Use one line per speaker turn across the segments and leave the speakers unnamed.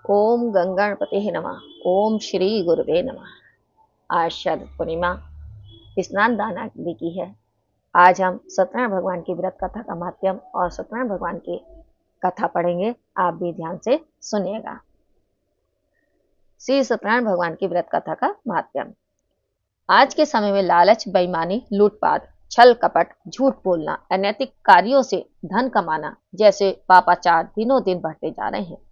ओम गंगणपते नमः। ओम श्री गुरुवे नमः। आज शरद पूर्णिमा स्नान दान आदि की है। आज हम सत्यनारायण भगवान की व्रत कथा का माध्यम और सत्यनारायण भगवान की कथा पढ़ेंगे। आप भी ध्यान से सुनिएगा। श्री सत्यनारायण भगवान की व्रत कथा का माध्यम। आज के समय में लालच, बेईमानी, लूटपाट, छल कपट, झूठ बोलना, अनैतिक कार्यों से धन कमाना जैसे पापाचार दिनों दिन बढ़ते जा रहे हैं।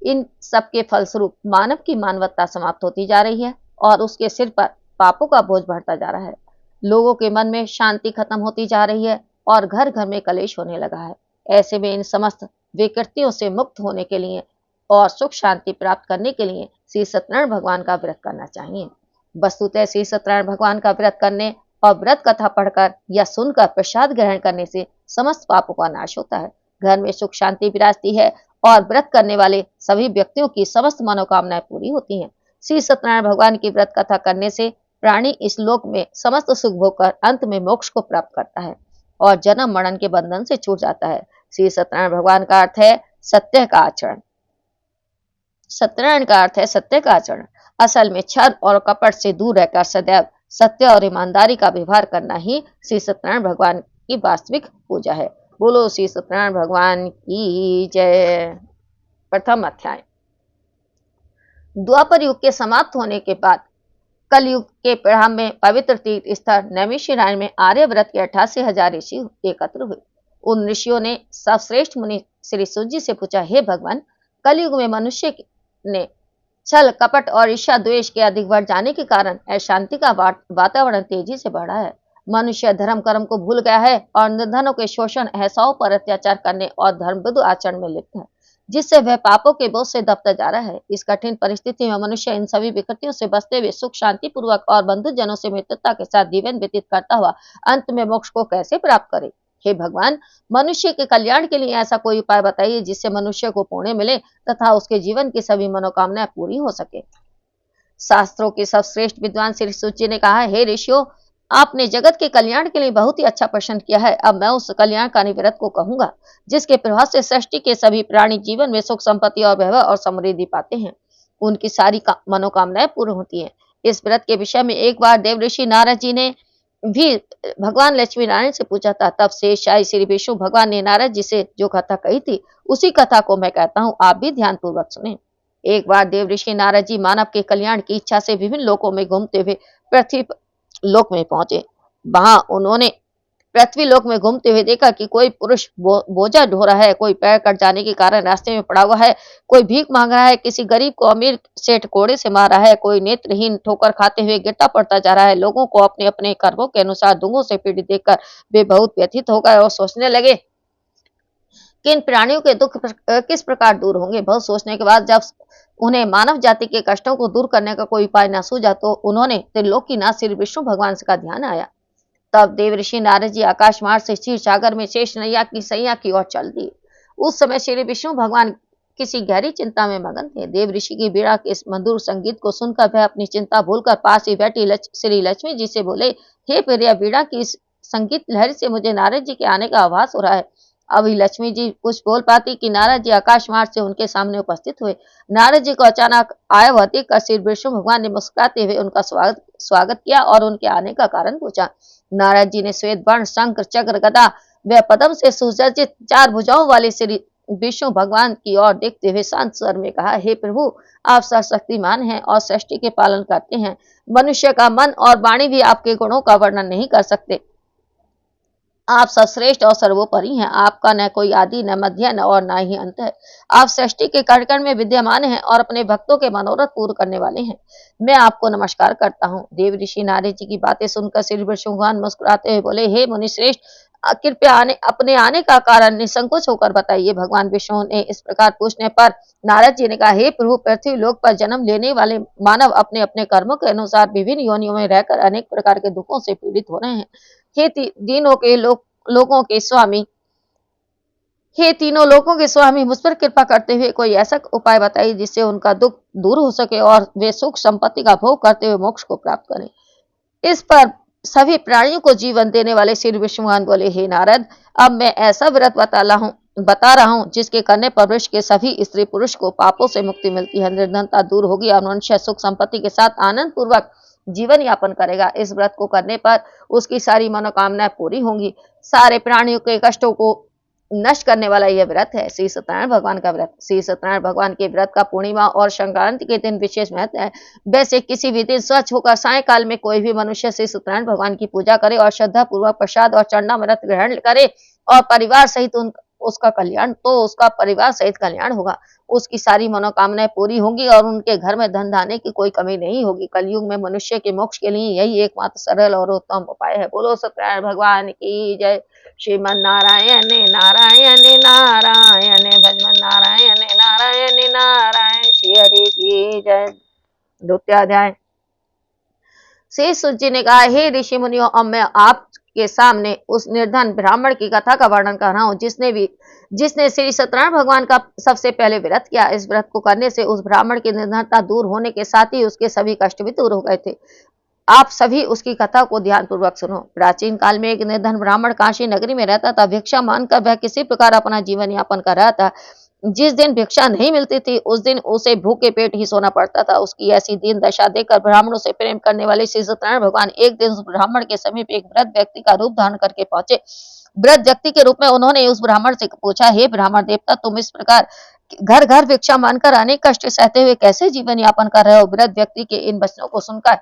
इन सबके फलस्वरूप मानव की मानवता समाप्त होती जा रही है और उसके सिर पर पापों का बोझ बढ़ता जा रहा है। लोगों के मन में शांति खत्म होती जा रही है और घर घर में कलेश होने लगा है। ऐसे में इन समस्त विकृतियों से मुक्त होने के लिए और सुख शांति प्राप्त करने के लिए श्री सत्यनारायण भगवान का व्रत करना चाहिए। वस्तुतः श्री सत्यनारायण भगवान का व्रत करने और व्रत कथा पढ़कर या सुनकर प्रसाद ग्रहण करने से समस्त पापों का नाश होता है, घर में सुख शांति विराजती है और व्रत करने वाले सभी व्यक्तियों की समस्त मनोकामनाएं पूरी होती हैं। श्री सत्यनारायण भगवान की व्रत कथा करने से प्राणी इस लोक में समस्त सुख भोगकर अंत में मोक्ष को प्राप्त करता है और जन्म मरण के बंधन से छूट जाता है। श्री सत्यनारायण भगवान का अर्थ है सत्य का आचरण। सत्यनारायण का अर्थ है सत्य का आचरण। असल में छल और कपट से दूर रहकर सदैव सत्य और ईमानदारी का व्यवहार करना ही श्री सत्यनारायण भगवान की वास्तविक पूजा है। बोलो श्री सत्यनारायण भगवान की जय। प्रथम अध्याय। द्वापर युग के समाप्त होने के बाद कलयुग के प्रारंभ में पवित्र तीर्थ स्थल नैमिषारण्य में आर्यव्रत के 88,000 ऋषि एकत्र हुए। उन ऋषियों ने सर्वश्रेष्ठ मुनि श्री सूत जी से पूछा, हे भगवान, कलयुग में मनुष्य ने छल कपट और ईर्ष्या द्वेष के अधिक बढ़ जाने के कारण अशांति का वातावरण तेजी से बढ़ा है। मनुष्य धर्म कर्म को भूल गया है और निर्धनों के शोषण, अहिंसाओं पर अत्याचार करने और धर्मविरुद्ध आचरण में लिप्त है, जिससे वह पापों के बोझ से दबता जा रहा है। इस कठिन परिस्थिति में मनुष्य इन सभी विकृतियों से बचते हुए सुख शांति पूर्वक और बंधुजनों से मित्रता के साथ जीवन व्यतीत करता हुआ अंत में मोक्ष को कैसे प्राप्त करे? हे भगवान, मनुष्य के कल्याण के लिए ऐसा कोई उपाय बताइए जिससे मनुष्य को पुण्य मिले तथा उसके जीवन की सभी मनोकामनाएं पूरी हो सके। शास्त्रों के सर्वश्रेष्ठ विद्वान श्री सूत जी ने कहा, हे ऋषियों, आपने जगत के कल्याण के लिए बहुत ही अच्छा प्रश्न किया है। अब मैं उस कल्याणकारी व्रत को कहूंगा जिसके प्रभाव से सृष्टि के सभी प्राणी जीवन में सुख संपत्ति और वैभव और समृद्धि पाते हैं, उनकी सारी मनोकामनाएं पूर्ण होती हैं। इस व्रत के विषय में एक बार देव ऋषि नारद जी ने भी भगवान लक्ष्मी नारायण से पूछा था। तब से शायद श्री विष्णु भगवान ने नारद जी से जो कथा कही थी उसी कथा को मैं कहता हूँ, आप भी ध्यान पूर्वक सुने। एक बार देव ऋषि नारद जी मानव के कल्याण की इच्छा से विभिन्न लोकों में घूमते हुए पृथ्वी लोक में पहुंचे। वहां उन्होंने पृथ्वी लोक में घूमते हुए देखा कि कोई पुरुष बोझा ढो रहा है, कोई पैर कट जाने के कारण रास्ते में पड़ा हुआ है, कोई भीख मांग रहा है, किसी गरीब को अमीर सेठ कोड़े से मार रहा है, कोई नेत्रहीन ठोकर खाते हुए गिरता पड़ता जा रहा है। लोगों को अपने अपने कर्मों के अनुसार दुखों से पीड़ित देखकर वे बहुत व्यथित हो गए और सोचने लगे कि इन प्राणियों के दुख किस प्रकार दूर होंगे। बहुत सोचने के बाद जब उन्हें मानव जाति के कष्टों को दूर करने का कोई उपाय न सूझा तो उन्होंने त्रिलोकीनाथ श्री विष्णु भगवान से का ध्यान आया। तब देव ऋषि नारद जी आकाश मार्ग से क्षीर सागर में शेष नैया की सैया की ओर चल दिए। उस समय श्री विष्णु भगवान किसी गहरी चिंता में मगन थे। देव ऋषि की बीड़ा के इस मधुर संगीत को सुनकर वह अपनी चिंता भूलकर पास ही बैठी श्री लक्ष्मी जी से बोले, हे प्रिया, बीड़ा की इस संगीत लहरी से मुझे नारद जी के आने का आभास हो रहा है। अभी लक्ष्मी जी कुछ बोल पाती कि नारद जी आकाश मार्ग से उनके सामने उपस्थित हुए। नारद जी को अचानक आया हुआ देखकर श्री विष्णु भगवान ने मुस्कुराते हुए उनका स्वागत किया और उनके आने का कारण पूछा। नारद जी ने श्वेत वर्ण, शंख, चक्र, गदा व पद्म से सुसज्जित 4 भुजाओं वाले श्री विष्णु भगवान की ओर देखते हुए शांत स्वर में कहा, हे प्रभु, आप सर्वशक्तिमान हैं और सृष्टि के पालन करते हैं। मनुष्य का मन और वाणी भी आपके गुणों का वर्णन नहीं कर सकते। आप सर्वश्रेष्ठ और सर्वोपरि हैं। आपका न कोई आदि, न मध्य, न और न ही अंत है। आप सृष्टि के कण कण में विद्यमान हैं और अपने भक्तों के मनोरथ पूर्ण करने वाले हैं। मैं आपको नमस्कार करता हूँ। देव ऋषि नारद जी की बातें सुनकर श्री विष्णु भगवान मुस्कुराते हुए बोले, हे मुनि श्रेष्ठ, कृपया अपने आने का कारण निसंकोच होकर बताइए। भगवान विष्णु ने इस प्रकार पूछने पर नारद जी ने कहा, हे प्रभु, पृथ्वी लोक पर जन्म लेने वाले मानव अपने अपने कर्मों के अनुसार विभिन्न योनियों में रहकर अनेक प्रकार के दुखों से पीड़ित हो रहे हैं। हे तीनों के लोगों के स्वामी, हे तीनों लोगों के स्वामी, मुझ पर कृपा करते हुए कोई ऐसा उपाय बताइए जिससे उनका दुख दूर हो सके और वे सुख संपत्ति का भोग करते हुए मोक्ष को प्राप्त करें। इस पर सभी प्राणियों को जीवन देने वाले श्री विष्णु भगवान बोले, हे नारद, अब मैं ऐसा व्रत बता रहा हूँ, जिसके करने पर वृक्ष के सभी स्त्री पुरुष को पापों से मुक्ति मिलती है, निर्धनता दूर होगी और मनुष्य सुख संपत्ति के साथ आनंद पूर्वक जीवन यापन करेगा। इस व्रत को करने पर उसकी सारी मनोकामनाएं पूरी होंगी। सारे प्राणियों के कष्टों को नष्ट करने वाला यह व्रत है, श्री सत्यनारायण भगवान का व्रत। श्री सत्यनारायण भगवान के व्रत का पूर्णिमा और संक्रांति के दिन विशेष महत्व है। वैसे किसी भी दिन स्वच्छ होकर सायकाल में कोई भी मनुष्य श्री सत्यनारायण भगवान की पूजा करे और श्रद्धा पूर्वक प्रसाद और चरणामृत ग्रहण करे और परिवार सहित उसका परिवार सहित कल्याण होगा। उसकी सारी मनोकामनाएं पूरी होंगी और उनके घर में धन धान्य की कोई कमी नहीं होगी। कलयुग में मनुष्य के मोक्ष के लिए यही एकमात्र सरल और उत्तम उपाय है। बोलो सत्यनारायण भगवान की जय। श्रीमन नारायण नारायण नारायण भजमन नारायण नारायण नारायण श्री हरि की जय। द्वितीयाध्याय। शेष सूत जी ने कहा, हे ऋषि मुनियों, अब मैं आपके सामने उस निर्धन ब्राह्मण की कथा का वर्णन कर रहा हूँ जिसने श्री सत्यनारायण भगवान का सबसे पहले व्रत किया। इस व्रत को करने से उस ब्राह्मण की निर्धनता दूर होने के साथ ही उसके सभी कष्ट भी दूर हो गए थे। आप सभी उसकी कथा को ध्यानपूर्वक सुनो। प्राचीन काल में एक निर्धन ब्राह्मण काशी नगरी में रहता था। भिक्षा मांगकर वह किसी प्रकार अपना जीवन यापन कर रहा था। जिस दिन भिक्षा नहीं मिलती थी उस दिन उसे भूखे पेट ही सोना पड़ता था। उसकी ऐसी दीन दशा देखकर ब्राह्मणों से प्रेम करने वाले श्री सत्यनारायण भगवान एक दिन उस ब्राह्मण के समीप एक वृद्ध व्यक्ति का रूप धारण करके पहुंचे। वृद्ध व्यक्ति के रूप में उन्होंने उस ब्राह्मण से पूछा, हे ब्राह्मण देवता, तुम इस प्रकार घर घर भिक्षा मांगकर अनेक कष्ट सहते हुए कैसे जीवन यापन कर रहे हो? वृद्ध व्यक्ति के इन वचनों को सुनकर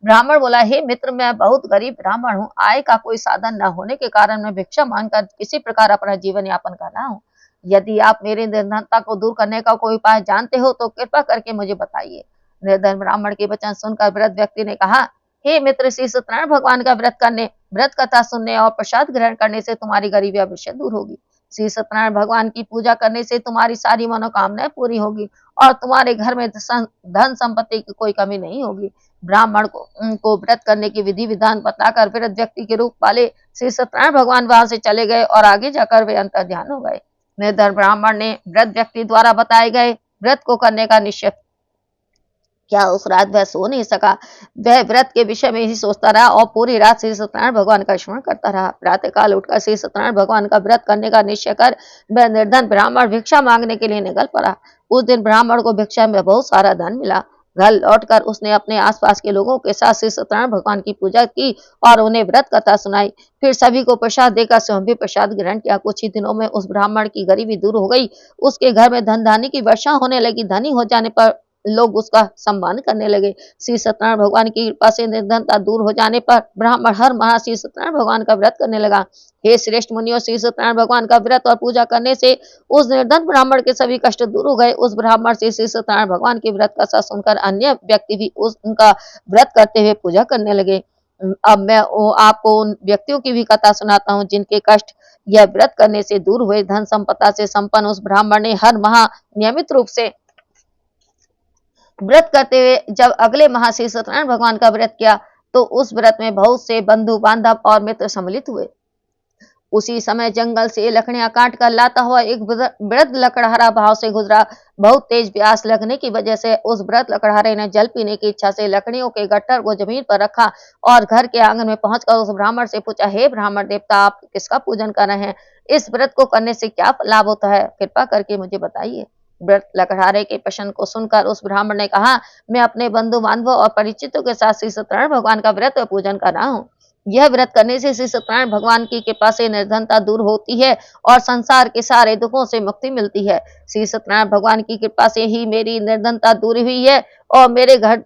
ब्राह्मण बोला, हे मित्र, मैं बहुत गरीब ब्राह्मण हूँ। आय का कोई साधन न होने के कारण मैं भिक्षा मांगकर किसी प्रकार अपना जीवन यापन कर रहा हूँ। यदि आप मेरी निर्धनता को दूर करने का कोई उपाय जानते हो तो कृपा करके मुझे बताइए। निर्धन ब्राह्मण के वचन सुनकर वृद्ध व्यक्ति ने कहा, हे मित्र, श्री सत्यनारायण भगवान का व्रत कथा सुनने और प्रसाद ग्रहण करने से तुम्हारी गरीबी अवश्य दूर होगी। श्री सत्यनारायण भगवान की पूजा करने से तुम्हारी सारी मनोकामनाएं पूरी होगी और तुम्हारे घर में धन संपत्ति की कोई कमी नहीं होगी। ब्राह्मण को व्रत करने की विधि विधान बताकर वृद्ध व्यक्ति के रूप वाले श्री सत्यनारायण भगवान वहां से चले गए और आगे जाकर वे अंतर ध्यान हो गए। निर्धन ब्राह्मण ने वृद्ध व्यक्ति द्वारा बताए गए व्रत को करने का निश्चय क्या। उस रात वह सो नहीं सका। वह व्रत के विषय में ही सोचता रहा और पूरी रात श्री सत्यनारायण भगवान का स्मरण करता रहा। प्रातः काल उठकर श्री सत्यनारायण भगवान का व्रत करने का निश्चय कर वह निर्धन ब्राह्मण भिक्षा मांगने के लिए निकल पड़ा। उस दिन ब्राह्मण को भिक्षा में बहुत सारा धन मिला। घर लौटकर उसने अपने आसपास के लोगों के साथ श्री सत्यनारायण भगवान की पूजा की और उन्हें व्रत कथा सुनाई। फिर सभी को प्रसाद देकर स्वयं भी प्रसाद ग्रहण किया। कुछ ही दिनों में उस ब्राह्मण की गरीबी दूर हो गई। उसके घर में धन धान्य की वर्षा होने लगी। धनी हो जाने पर लोग उसका सम्मान करने लगे। श्री सत्यनारायण भगवान की कृपा से निर्धनता दूर हो जाने पर ब्राह्मण हर माह श्री सत्यनारायण भगवान का व्रत करने लगा। हे श्रेष्ठ मुनियों, श्री सत्यनारायण भगवान का व्रत और पूजा करने से उस निर्धन ब्राह्मण के सभी कष्ट दूर हो गए। उस ब्राह्मण से श्री सत्यनारायण भगवान की व्रत कथा सुनकर अन्य व्यक्ति भी उनका व्रत करते हुए पूजा करने लगे। अब मैं आपको उन व्यक्तियों की भी कथा सुनाता हूँ जिनके कष्ट यह व्रत करने से दूर हुए। धन संपदा से संपन्न उस ब्राह्मण ने हर माह नियमित रूप से व्रत करते हुए जब अगले माह श्री सत्यनारायण भगवान का व्रत किया तो उस व्रत में बहुत से बंधु बांधव और मित्र सम्मिलित हुए। उसी समय जंगल से लकड़ियां काट कर लाता हुआ एक वृद्ध लकड़हारा भाव से गुजरा। बहुत तेज प्यास लगने की वजह से उस वृद्ध लकड़हारे ने जल पीने की इच्छा से लकड़ियों के गट्ठर को जमीन पर रखा और घर के आंगन में पहुंचकर उस ब्राह्मण से पूछा, हे ब्राह्मण देवता, आप किसका पूजन कर रहे हैं? इस व्रत को करने से क्या लाभ होता है? कृपा करके मुझे बताइए। व्रत लकड़हारे के प्रश्न को सुनकर उस ब्राह्मण ने कहा, मैं अपने बंधु बांधवों और परिचितों के साथ श्री सत्यनारायण भगवान का व्रत और पूजन कर रहा हूँ। यह व्रत करने से श्री सत्यनारायण भगवान की कृपा से निर्धनता दूर होती है और संसार के सारे दुखों से मुक्ति मिलती है। श्री सत्यनारायण भगवान की कृपा से ही मेरी निर्धनता दूर हुई है और मेरे घर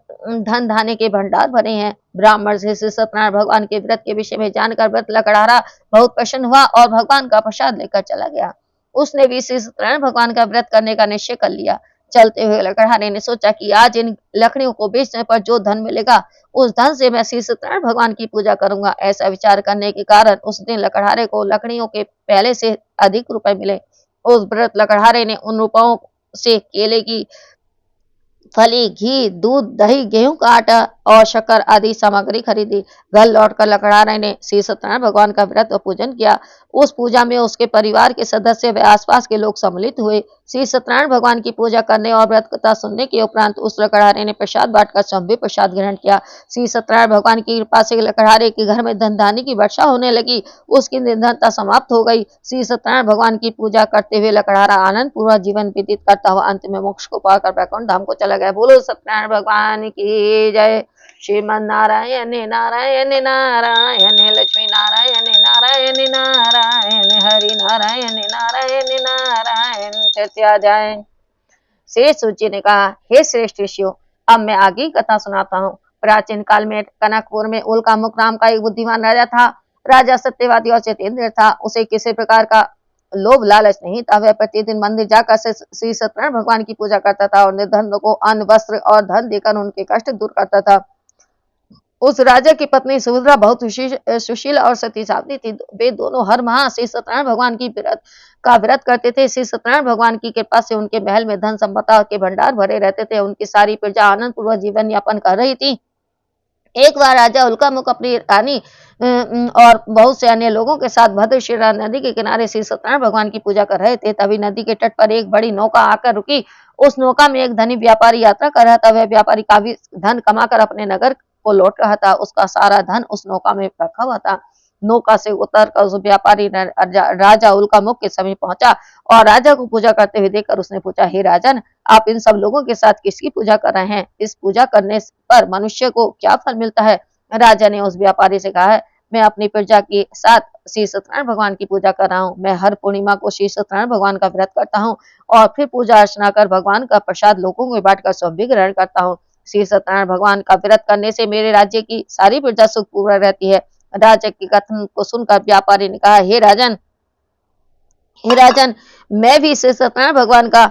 धन धान्य के भंडार भरे हैं। ब्राह्मण से श्री सत्यनारायण भगवान के व्रत के विषय में जानकर व्रत लकड़हारा बहुत प्रसन्न हुआ और भगवान का प्रसाद लेकर चला गया। उसने भी श्री सत्यनारायण भगवान का व्रत करने का निश्चय कर लिया। चलते हुए लकड़हारे ने सोचा कि आज इन लकड़ियों को बेचने पर जो धन मिलेगा उस धन से मैं श्री सत्यनारायण भगवान की पूजा करूंगा। ऐसा विचार करने के कारण उस दिन लकड़हारे को लकड़ियों के पहले से अधिक रुपए मिले। उस व्रत लकड़हारे ने उन रुपयों से केले की फली, घी, दूध, दही, गेहूं का आटा और शक्कर आदि सामग्री खरीदी। घर लौटकर लकड़हारे ने श्री सत्यनारायण भगवान का व्रत और पूजन किया। उस पूजा में उसके परिवार के सदस्य व आसपास के लोग सम्मिलित हुए। श्री सत्यनारायण भगवान की पूजा करने और व्रत कथा सुनने के उपरांत उस लकड़हारे ने प्रसाद बांटकर स्वयं भी प्रसाद ग्रहण किया। श्री सत्यनारायण भगवान की कृपा से लकड़हारे के घर में धन धान्य की वर्षा होने लगी। उसकी निर्धनता समाप्त हो गई। श्री सत्यनारायण भगवान की पूजा करते हुए लकड़हारा आनंद पूर्वक जीवन व्यतीत करता हुआ अंत में मोक्ष को पाकर वैकुंठ धाम को चला गया। बोलो सत्यनारायण भगवान की जय। श्रीमन नारायण नारायण नारायण लक्ष्मी नारायण नारायण नारायण हरि नारायण नारायण नारायण चर्चा जाए। शेष सूची ने कहा, हे श्रेष्ठ ऋषियों, अब मैं आगे कथा सुनाता हूँ। प्राचीन काल में कनकपुर में उल्कामुख नाम का एक बुद्धिमान राजा था। राजा सत्यवादी और जितेंद्र था। उसे किसी प्रकार का लोभ लालच नहीं था। वह प्रतिदिन मंदिर जाकर श्री सत्यनारायण भगवान की पूजा करता था और निर्धन को अन्न वस्त्र और धन देकर उनके कष्ट दूर करता था। उस राजा की पत्नी सुभद्रा बहुत सुशील और सती साध्वी थी। वे दोनों हर माह श्री सत्यनारायण भगवान की व्रत करते थे। श्री सत्यनारायण भगवान की कृपा से उनके महल में धन संपदा के भंडार भरे रहते थे। उनकी सारी प्रजा आनंद पूर्वक जीवन यापन कर रही थी। एक बार राजा उल्कामुख अपनी रानी और बहुत से अन्य लोगों के साथ भद्रशिरा नदी के किनारे श्री सत्यनारायण भगवान की पूजा कर रहे थे। तभी नदी के तट पर एक बड़ी नौका आकर रुकी। उस नौका में एक धनी व्यापारी यात्रा कर रहा था। वह व्यापारी काफी धन कमाकर अपने नगर को लौट रहा था। उसका सारा धन उस नौका में रखा हुआ था। नौका से उतरकर उस व्यापारी राजा उल्कामुख के समीप पहुंचा और राजा को पूजा करते हुए देखकर उसने पूछा, हे राजन, आप इन सब लोगों के साथ किसकी पूजा कर रहे हैं? इस पूजा करने पर मनुष्य को क्या फल मिलता है? राजा ने उस व्यापारी से कहा, मैं अपनी प्रजा के साथ श्री सत्यनारायण भगवान की पूजा कर रहा हूँ। मैं हर पूर्णिमा को श्री सत्यनारायण भगवान का व्रत करता हूँ और फिर पूजा अर्चना कर भगवान का प्रसाद लोगों को बांटकर स्वयं भी ग्रहण करता हूँ। श्री सत्यनारायण भगवान का व्रत करने से मेरे राज्य की सारी प्रजा सुखपूर्ण रहती है। राजा के कथन को सुनकर व्यापारी ने कहा, हे राजन, मैं भी श्री सत्यनारायण भगवान का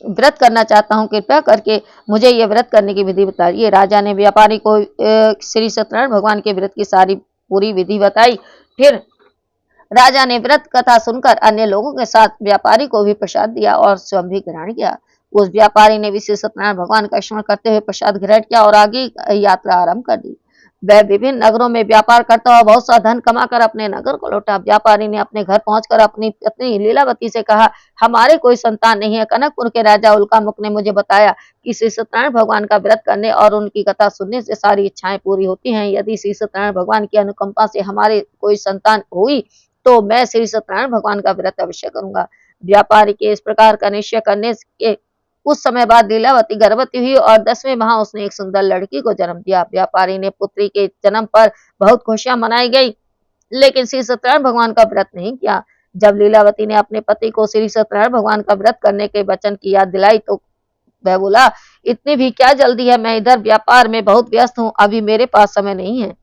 व्रत करना चाहता हूँ। कृपया करके मुझे ये व्रत करने की विधि बताइए। राजा ने व्यापारी को श्री सत्यनारायण भगवान के व्रत की सारी पूरी विधि बताई। फिर राजा ने व्रत कथा सुनकर अन्य लोगों के साथ व्यापारी को भी प्रसाद दिया और स्वयं भी ग्रहण किया। उस व्यापारी ने भी श्री सत्यनारायण भगवान का स्मरण करते हुए प्रसाद ग्रहण किया और आगे यात्रा आरंभ कर दी। वह विभिन्न नगरों में व्यापार करता हुआ बहुत सा धन कमाकर अपने नगर को लौटा। व्यापारी ने अपने घर पहुंचकर अपनी पत्नी लीलावती से कहा, हमारे कोई संतान नहीं है। कनकपुर के राजा उल्कामुख ने मुझे बताया कि श्री सत्यनारायण भगवान का व्रत करने और उनकी कथा सुनने से सारी इच्छाएं पूरी होती हैं। यदि श्री सत्यनारायण भगवान की अनुकंपा से हमारे कोई संतान हुई तो मैं श्री सत्यनारायण भगवान का व्रत अवश्य करूंगा। व्यापारी के इस प्रकार का निश्चय करने के कुछ समय बाद लीलावती गर्भवती हुई और 10वें माह उसने एक सुंदर लड़की को जन्म दिया। व्यापारी ने पुत्री के जन्म पर बहुत खुशियां मनाई गई, लेकिन श्री सत्यनारायण भगवान का व्रत नहीं किया। जब लीलावती ने अपने पति को श्री सत्यनारायण भगवान का व्रत करने के वचन की याद दिलाई तो वह बोला, इतनी भी क्या जल्दी है, मैं इधर व्यापार में बहुत व्यस्त हूँ, अभी मेरे पास समय नहीं है।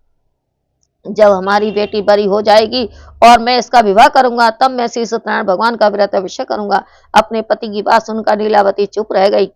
जब हमारी बेटी बड़ी हो जाएगी और मैं इसका विवाह करूंगा तब मैं श्री सत्यनारायण भगवान का व्रत अवश्य करूंगा। अपने पति की बात सुनकर लीलावती चुप रह गई।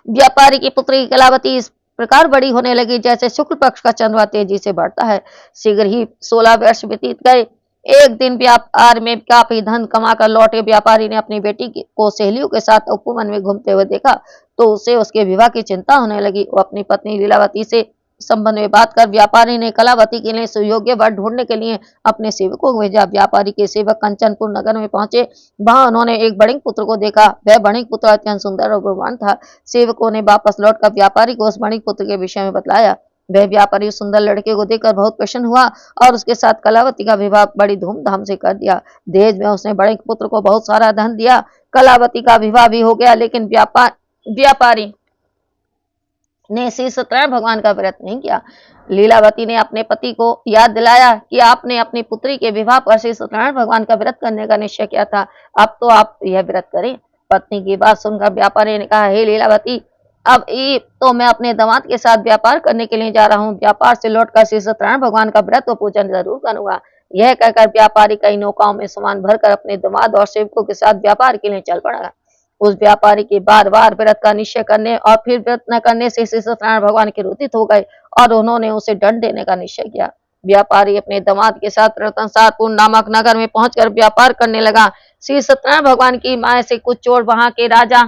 व्यापारी की पुत्री कलावती इस प्रकार बड़ी होने लगी जैसे शुक्ल पक्ष का चंद्रमा तेजी से बढ़ता है। शीघ्र ही 16 वर्ष व्यतीत गए। एक दिन व्यापार में काफी धन कमाकर लौटे व्यापारी ने अपनी बेटी को सहेलियों के साथ उपवन में घूमते हुए देखा तो उसे उसके विवाह की चिंता होने लगी। वो अपनी पत्नी लीलावती से संबंध में बात कर व्यापारी ने कलावती के लिए सुयोग्य वर ढूंढने के लिए अपने सेवकों को भेजा। व्यापारी के सेवक कंचनपुर नगर में पहुंचे। वहां उन्होंने एक बणिक पुत्र को देखा। वह बणिक पुत्र अत्यंत सुंदर और गुणवान था। सेवकों ने वापस लौटकर व्यापारी को उस बणिक पुत्र के विषय में बतलाया। वह व्यापारी उस सुंदर लड़के को देखकर बहुत प्रसन्न हुआ और उसके साथ कलावती का विवाह बड़ी धूमधाम से कर दिया। दहेज में उसने बणिक पुत्र को बहुत सारा धन दिया। कलावती का विवाह भी हो गया, लेकिन व्यापारी ने श्री सत्यनारायण भगवान का व्रत नहीं किया। लीलावती ने अपने पति को याद दिलाया कि आपने अपनी पुत्री के विवाह पर श्री सत्यनारायण भगवान का व्रत करने का निश्चय किया था, अब तो आप यह व्रत करें। पत्नी की बात सुनकर व्यापारी ने कहा, हे लीलावती, अब ये तो मैं अपने दामाद के साथ व्यापार करने के लिए जा रहा हूँ। व्यापार से लौटकर श्री सत्यनारायण भगवान का व्रत व पूजन जरूर करूंगा। यह कहकर व्यापारी कई नौकाओं में सामान भरकर अपने दामाद और सेवकों के साथ व्यापार के लिए चल पड़ा। उस व्यापारी के बार बार व्रत का निश्चय करने और फिर व्रत न करने से श्री सत्यनारायण भगवान क्रोधित हो गए और उन्होंने उसे दंड देने का निश्चय किया। व्यापारी अपने दामाद के साथ रतनसारपुर नामक नगर में पहुंचकर व्यापार करने लगा। श्री सत्यनारायण भगवान की माया से कुछ चोर वहां के राजा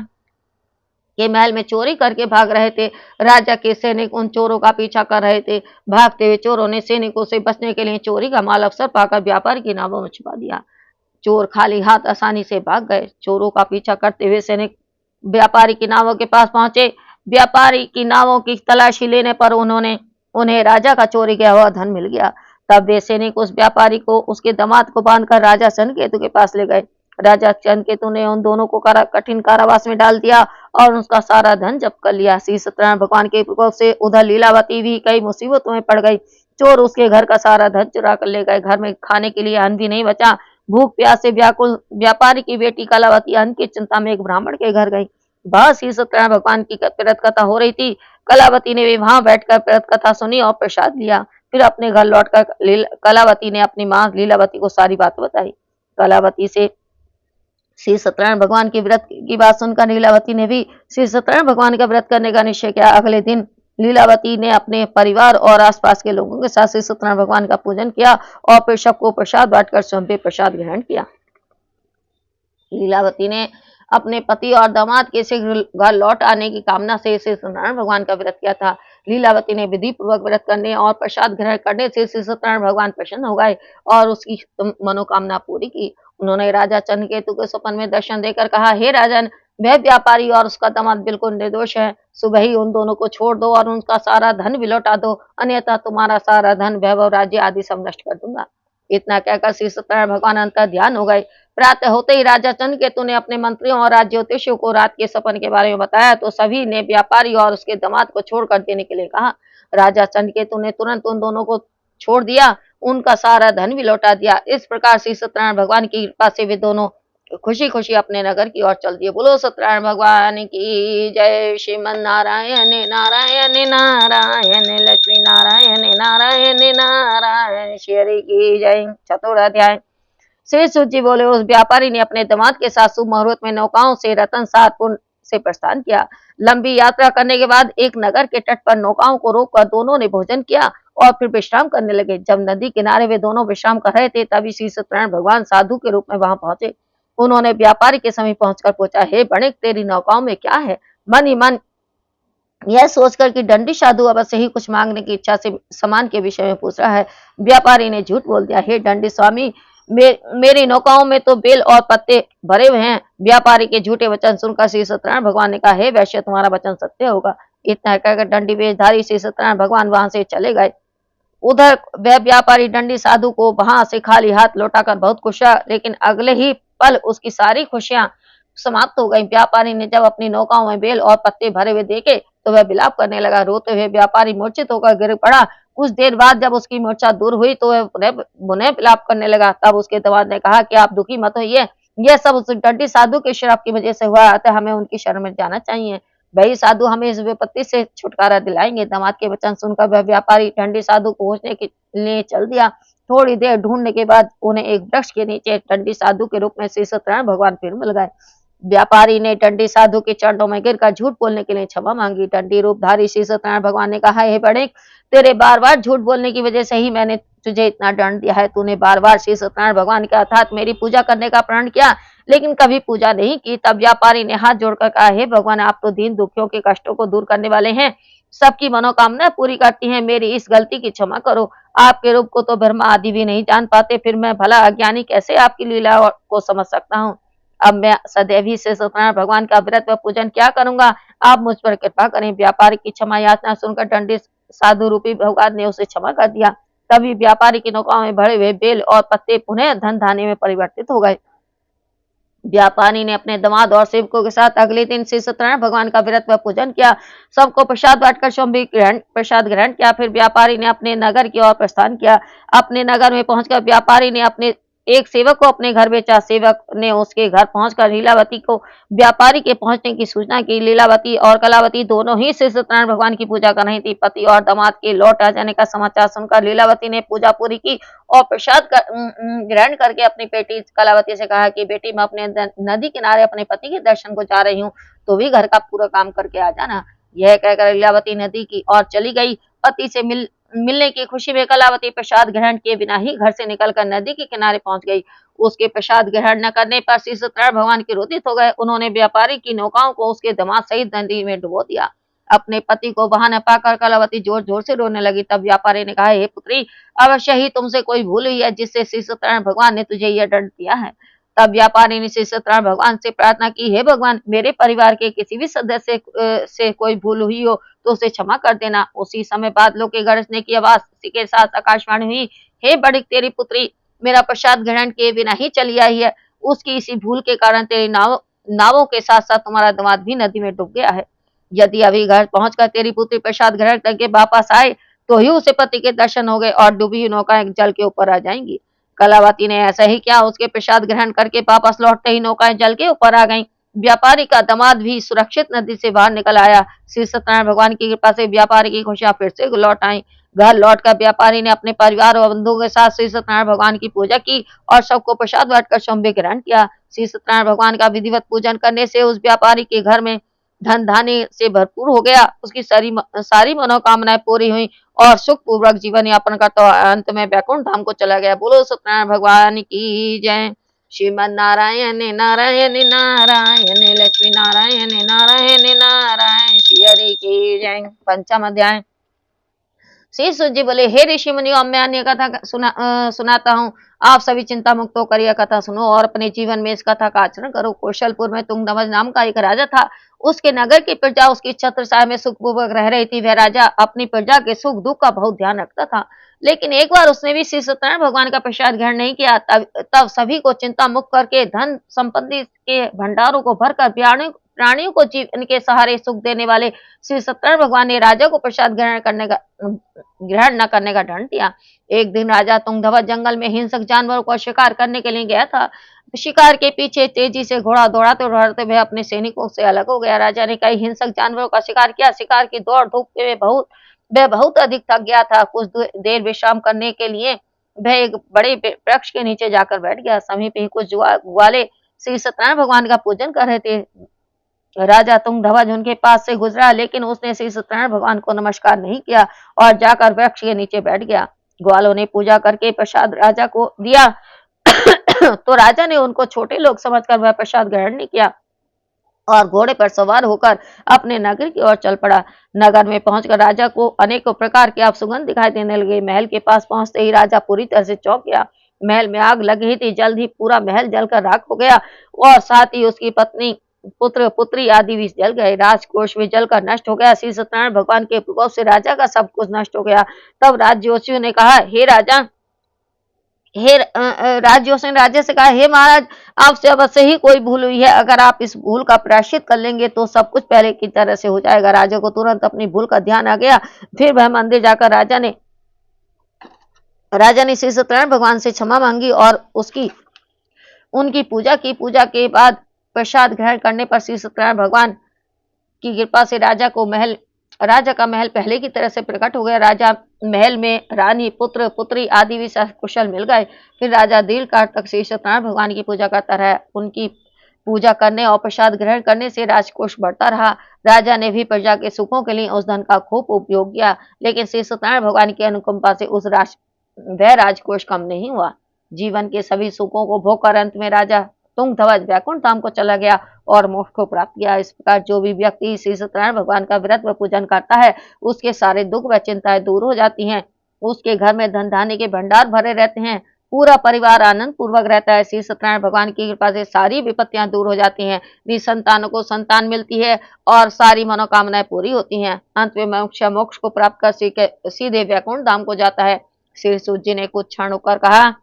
के महल में चोरी करके भाग रहे थे। राजा के सैनिक उन चोरों का पीछा कर रहे थे। भागते हुए चोरों ने सैनिकों से बचने के लिए चोरी का माल अवसर पाकर व्यापारी की नावों में छिपा दिया। चोर खाली हाथ आसानी से भाग गए। चोरों का पीछा करते हुए सैनिक व्यापारी की नावों के पास पहुंचे। व्यापारी की नावों की तलाशी लेने पर उन्हें राजा का चोरी किया हुआ धन मिल गया। तब वे सैनिक उस व्यापारी को उसके दामाद को बांधकर राजा चंद्रकेतु के पास ले गए। राजा चंद्रकेतु ने उन दोनों को कठिन कारावास में डाल दिया और उसका सारा धन जब्त कर लिया। श्री सत्यनारायण भगवान के प्रकोप से उधर लीलावती भी कई मुसीबतों में पड़ गई। चोर उसके घर का सारा धन चुरा कर ले गए। घर में खाने के लिए अन्न भी नहीं बचा। भूख प्यास से व्याकुल व्यापारी की बेटी कलावती अन्न की चिंता में एक ब्राह्मण के घर गई। वह श्री सत्यनारायण भगवान की प्रेत कथा हो रही थी। कलावती ने भी वहां बैठकर प्रेत कथा सुनी और प्रसाद लिया। फिर अपने घर लौटकर कलावती ने अपनी मां लीलावती को सारी बात बताई। कलावती से श्री सत्यनारायण भगवान की व्रत की बात सुनकर लीलावती ने भी श्री सत्यनारायण भगवान का व्रत करने का निश्चय किया। अगले दिन लीलावती ने अपने परिवार और आसपास के लोगों के साथ श्री सत्यनारायण भगवान का पूजन किया और फिर सबको प्रसाद बांटकर स्वयं भी प्रसाद ग्रहण किया। लीलावती ने अपने पति और दामाद के शीघ्र घर लौट आने की कामना से श्री सत्यनारायण भगवान का व्रत किया था। लीलावती ने विधि पूर्वक व्रत करने और प्रसाद ग्रहण करने से श्री सत्यनारायण भगवान प्रसन्न हो गए और उसकी मनोकामना पूरी की। उन्होंने राजा चंद्रकेतु के स्वप्न में दर्शन देकर कहा, हे राजन, वह व्यापारी और उसका दामाद बिल्कुल निर्दोष है। सुबह ही उन दोनों को छोड़ दो और उनका सारा धन भी लौटा दो, अन्यथा तुम्हारा सारा धन, वैभव, राज्य आदि सब नष्ट कर दूंगा। इतना कहकर श्री सत्यनारायण भगवान अंतर ध्यान हो गए। प्रातः होते ही राजा चंद्रकेतु ने अपने मंत्रियों और राज्योत्युषियों को रात के सपन के बारे में बताया तो सभी ने व्यापारी और उसके दामाद को छोड़कर देने के लिए कहा। राजा चंद्रकेतु ने तुरंत उन दोनों को छोड़ दिया, उनका सारा धन भी लौटा दिया। इस प्रकार श्री सत्यनारायण भगवान की कृपा से वे दोनों खुशी खुशी अपने नगर की ओर चल दिए। बोलो सत्यनारायण भगवान की जय। श्रीमन नारायण नारायण नारायण लक्ष्मी नारायण नारायण नारायण श्री की जय। चतुर्थ अध्याय। श्री सूत जी बोले, उस व्यापारी ने अपने दामाद के साथ शुभ मुहूर्त में नौकाओं से रतन सातपुर से प्रस्थान किया। लंबी यात्रा करने के बाद एक नगर के तट पर नौकाओं को रोककर दोनों ने भोजन किया और फिर विश्राम करने लगे। जब नदी किनारे वे दोनों विश्राम कर रहे थे तभी श्री सत्यनारायण भगवान साधु के रूप में वहां पहुंचे। उन्होंने व्यापारी के समीप पहुंचकर पूछा, हे बणिक, तेरी नौकाओं में क्या है? मन ही मन यह सोचकर कि दंडी साधु अवश्य ही कुछ मांगने की इच्छा से सामान के विषय में पूछ रहा है, व्यापारी ने झूठ बोल दिया। हे दंडी स्वामी, मेरी नौकाओं में तो बेल और पत्ते भरे हुए हैं। व्यापारी के झूठे वचन सुनकर श्री सत्यनारायण भगवान ने कहा, हे वैश्य, तुम्हारा वचन सत्य होगा। इतना कहकर दंडी वेशधारी श्री सत्यनारायण भगवान वहां से चले गए। उधर वह व्यापारी दंडी साधु को वहां से खाली हाथ लौटाकर बहुत खुश हुआ, लेकिन अगले ही पल उसकी सारी खुशियां समाप्त हो गई। व्यापारी ने जब अपनी नौकाओं में बेल और पत्ते भरे हुए देखे तो वह विलाप करने लगा। रोते हुए व्यापारी मूर्छित होकर गिर पड़ा। कुछ देर बाद जब उसकी मूर्छा दूर हुई तो वह पुनः विलाप करने लगा। तब उसके दामाद ने कहा कि आप दुखी मत होइए, यह सब उस दंडी साधु के श्राप की वजह से हुआ, अतः हमें उनकी शरण में जाना चाहिए। वही साधु हमें इस विपत्ति से छुटकारा दिलाएंगे। दामाद के वचन सुनकर वह व्यापारी दंडी साधु को खोजने के लिए चल दिया। थोड़ी देर ढूंढने के बाद उन्हें एक वृक्ष के नीचे दंडी साधु के रूप में श्री सत्यनारायण भगवान फिर मिल गए। व्यापारी ने दंडी साधु के चरणों में गिरकर झूठ बोलने के लिए क्षमा मांगी। दंडी रूपधारी श्री सत्यनारायण भगवान ने कहा, हे बणिक, तेरे बार बार झूठ बोलने की वजह से ही मैंने तुझे इतना दंड दिया है। तूने बार बार श्री सत्यनारायण भगवान के अर्थात मेरी पूजा करने का प्रण किया, लेकिन कभी पूजा नहीं की। तब व्यापारी ने हाथ जोड़कर कहा, हे भगवान, आप तो दीन दुखियों के कष्टों को दूर करने वाले हैं, सबकी मनोकामना पूरी करती हैं। मेरी इस गलती की क्षमा करो। आपके रूप को तो ब्रह्मा आदि भी नहीं जान पाते, फिर मैं भला अज्ञानी कैसे आपकी लीला को समझ सकता हूँ। अब मैं सदैव ही से सत्यनारायण भगवान का व्रत व पूजन क्या करूंगा, आप मुझ पर कृपा करें। व्यापारी की क्षमा याचना सुनकर दंडी साधु रूपी भगवान ने उसे क्षमा कर दिया। तभी व्यापारी की नौकाओं में भरे हुए बेल और पत्ते पुनः धन धान्य में परिवर्तित हो गए। व्यापारी ने अपने दामाद और सेवकों के साथ अगले दिन श्री सत्यनारायण भगवान का व्रत व पूजन किया। सबको प्रसाद बांटकर स्वयं भी प्रसाद ग्रहण किया। फिर व्यापारी ने अपने नगर की ओर प्रस्थान किया। अपने नगर में पहुंचकर व्यापारी ने अपने एक सेवक को अपने घर भेजा। सेवक ने उसके घर पहुंचकर लीलावती को व्यापारी के पहुंचने की सूचना की। लीलावती और कलावती दोनों ही श्री सत्यनारायण भगवान की पूजा कर रही थी। पति और दामाद के लौट आ जाने का समाचार सुनकर लीलावती ने पूजा पूरी की और प्रसाद ग्रहण करके अपनी बेटी कलावती से कहा कि बेटी, मैं अपने नदी किनारे अपने पति के दर्शन को जा रही हूँ, तो भी घर का पूरा काम करके आ जाना। यह कहकर लीलावती नदी की ओर चली गई। पति से मिलने की खुशी में कलावती प्रसाद ग्रहण किए बिना ही घर से निकलकर नदी के किनारे पहुंच गई। उसके प्रसाद ग्रहण न करने पर श्री सत्यनारायण भगवान क्रोधित हो गए। उन्होंने व्यापारी की नौकाओं को उसके दामाद सहित नदी में डुबो दिया। अपने पति को वहां न पाकर कलावती जोर जोर से रोने लगी। तब व्यापारी ने कहा, हे पुत्री, अवश्य ही तुमसे कोई भूल हुई है जिससे श्री सत्यनारायण भगवान ने तुझे यह दंड दिया है। तब व्यापारी ने श्री सत्यनारायण भगवान से प्रार्थना की, हे भगवान, मेरे परिवार के किसी भी सदस्य से कोई भूल हुई हो तो उसे क्षमा कर देना। उसी समय बादलों के गरजने की आवाज के साथ आकाशवाणी हुई, हे बड़ी तेरी पुत्री मेरा प्रसाद ग्रहण किए बिना ही चली आई है। उसकी इसी भूल के कारण तेरी नावों के साथ साथ तुम्हारा दामाद भी नदी में डूब गया है। यदि अभी घर पहुंचकर तेरी पुत्री प्रसाद ग्रहण करके वापस आए तो ही उसे पति के दर्शन हो गए और डूबी हुई नौकाएं जल के ऊपर आ जाएंगी। कलावती ने ऐसा ही किया। उसके प्रसाद ग्रहण करके वापस लौटते ही नौकाएं जल के ऊपर आ गईं। व्यापारी का दामाद भी सुरक्षित नदी से बाहर निकल आया। श्री सत्यनारायण भगवान की कृपा से व्यापारी की खुशियां फिर से लौट आई। घर लौटकर व्यापारी ने अपने परिवार और बंधुओं के साथ श्री सत्यनारायण भगवान की पूजा की और सबको प्रसाद बांटकर सौम्य ग्रहण किया। श्री सत्यनारायण भगवान का विधिवत पूजन करने से उस व्यापारी के घर में धन धान्य से भरपूर हो गया। उसकी सारी मनोकामनाएं पूरी हुई और सुख पूर्वक जीवन यापन करता हुआ अंत में वैकुंठ धाम को चला गया। बोलो सत्यनारायण भगवान की जय। श्रीमन नारायण नारायण नारायण लक्ष्मी नारायण नारायण नारायण श्री हरि की जय। पंचम अध्याय। श्री सूत जी बोले, हे ऋषि मुनियों, अब मैं अन्य कथा सुनाता हूँ। आप सभी चिंता मुक्त होकर यह कथा सुनो और अपने जीवन में इस कथा का आचरण करो। कौशलपुर में तुंगध्वज नाम का एक राजा था। उसके नगर की प्रजा उसकी छत्रछाया में सुखपूर्वक रह रही थी। वह राजा अपनी प्रजा के सुख दुख का बहुत ध्यान रखता था। लेकिन एक बार उसने भी श्री सत्यनारायण भगवान का प्रसाद ग्रहण नहीं किया। तब सभी को चिंता मुक्त करके धन संपत्ति के भंडारों को भरकर प्राणियों को जीवन के सहारे सुख देने वाले श्री सत्यनारायण भगवान ने राजा को प्रसाद ग्रहण न करने का दंड दिया। एक दिन राजा तुंगध्वज जंगल में हिंसक जानवरों को शिकार करने के लिए गया था। शिकार के पीछे तेजी से घोड़ा दौड़ाते दौड़ाते वह अपने सैनिकों से अलग हो गया। राजा ने कई हिंसक जानवरों का शिकार किया। शिकार की दौड़ धूप में वह बहुत अधिक थक गया था। कुछ देर विश्राम करने के लिए वह एक बड़े वृक्ष के नीचे जाकर बैठ गया। समीप ही कुछ ग्वाले श्री सत्यनारायण भगवान का पूजन कर रहे थे। राजा तुंगध्वज उनके पास से गुजरा, लेकिन उसने श्री सत्यनारायण भगवान को नमस्कार नहीं किया और जाकर वृक्ष के नीचे बैठ गया। ग्वालों ने पूजा करके प्रसाद राजा को दिया तो राजा ने उनको छोटे लोग समझकर वह प्रसाद ग्रहण नहीं किया और घोड़े पर सवार होकर अपने नगर की ओर चल पड़ा। नगर में पहुंचकर राजा को अनेकों प्रकार के अपसुगंध दिखाई देने लगे। महल के पास पहुंचते ही राजा पूरी तरह से चौंक गया। महल में आग लग रही थी। जल्द ही पूरा महल जलकर राख हो गया और साथ ही उसकी पत्नी पुत्र पुत्री आदि भी जल गए। राजकोष भी जलकर नष्ट हो गया। श्री सत्यनारायण भगवान के प्रकोप से राजा का सब कुछ नष्ट हो गया। तब राजयोषियों ने कहा, राजयोषियों ने राजा से कहा, हे महाराज, आपसे अवश्य ही कोई भूल हुई है। अगर आप इस भूल का प्रायश्चित कर लेंगे तो सब कुछ पहले की तरह से हो जाएगा। राजा को तुरंत अपनी भूल का ध्यान आ गया। फिर वह मंदिर जाकर राजा ने श्री सत्यनारायण भगवान से क्षमा मांगी और उनकी पूजा की। पूजा के बाद प्रसाद ग्रहण करने पर श्री सत्यनारायण भगवान की कृपा से राजा का महल पहले की तरह से प्रकट हो गया। राजा महल में रानी पुत्र पुत्री आदि भी कुशल मिल गए। फिर राजा दीर्घकाल तक श्री सत्यनारायण भगवान की पूजा करता रहा। उनकी पूजा करने और प्रसाद ग्रहण करने से राजकोष बढ़ता रहा। राजा ने भी प्रजा के सुखों के लिए उस धन का खूब उपयोग किया, लेकिन श्री सत्यनारायण भगवान की अनुकंपा से वह राजकोष कम नहीं हुआ। जीवन के सभी सुखों को भोगकर अंत में राजा तुंगध्वज वैकुंठ धाम को चला गया और मोक्ष को प्राप्त किया। इस प्रकार जो भी व्यक्ति श्री सत्यनारायण भगवान का व्रत व पूजन करता है, उसके सारे दुख व चिंताएं दूर हो जाती हैं। उसके घर में धन धान्य के भंडार भरे रहते हैं। पूरा परिवार आनंद पूर्वक रहता है। श्री सत्यनारायण भगवान की कृपा से सारी विपत्तियां दूर हो जाती हैं। निसंतानों को संतान मिलती है और सारी मनोकामनाएं पूरी होती हैं। अंत में मनुष्य मोक्ष को प्राप्त कर सीधे वैकुंठ धाम को जाता है। श्री सूत जी ने कुछ क्षण होकर कहा,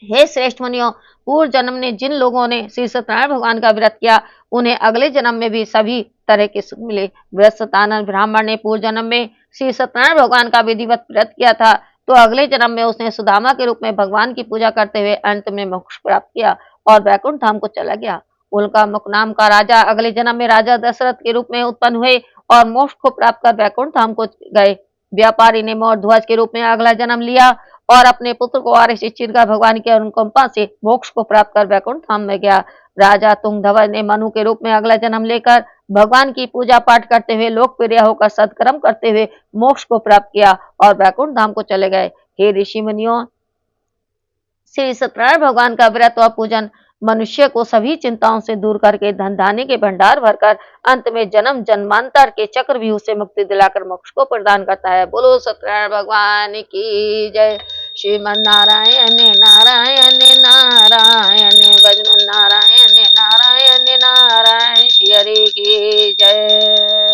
हे श्रेष्ठ मुनियों, पूर्व जन्म में जिन लोगों ने श्री सत्यनारायण भगवान का व्रत किया, उन्हें अगले जन्म में भी सभी तरह के सुख मिले। व्रतसतानन ब्राह्मण ने पूर्व जन्म में श्री सत्यनारायण भगवान का विधिवत व्रत किया था, तो अगले जन्म में उसने सुदामा के रूप में भगवान की पूजा करते हुए अंत में मोक्ष प्राप्त किया और वैकुंठ धाम को चला गया। उल्का मुख नाम का राजा अगले जन्म में राजा दशरथ के रूप में उत्पन्न हुए और मोक्ष को प्राप्त कर वैकुंठ धाम को गए। व्यापारी ने मोरध्वज के रूप में अगला जन्म लिया और अपने पुत्र को आर्य शिक्षित कर भगवान की अनुकंपा से मोक्ष को प्राप्त कर वैकुंठ धाम में गया। राजा तुंगध्वज ने मनु के रूप में अगला जन्म लेकर भगवान की पूजा पाठ करते हुए लोकप्रिय होकर सत्कर्म करते हुए मोक्ष को प्राप्त किया और वैकुंठ धाम को चले गए। हे ऋषि मुनियों, श्री सत्यनारायण भगवान का व्रत और पूजन मनुष्य को सभी चिंताओं से दूर करके धन धान्य के भंडार भरकर अंत में जन्म जन्मांतर के चक्रव्यूह से मुक्ति दिलाकर मोक्ष को प्रदान करता है। बोलो सत्यनारायण भगवान की जय। श्रीमन नारायण नारायण नारायण भजन नारायण नारायण नारायण श्री हरि की जय।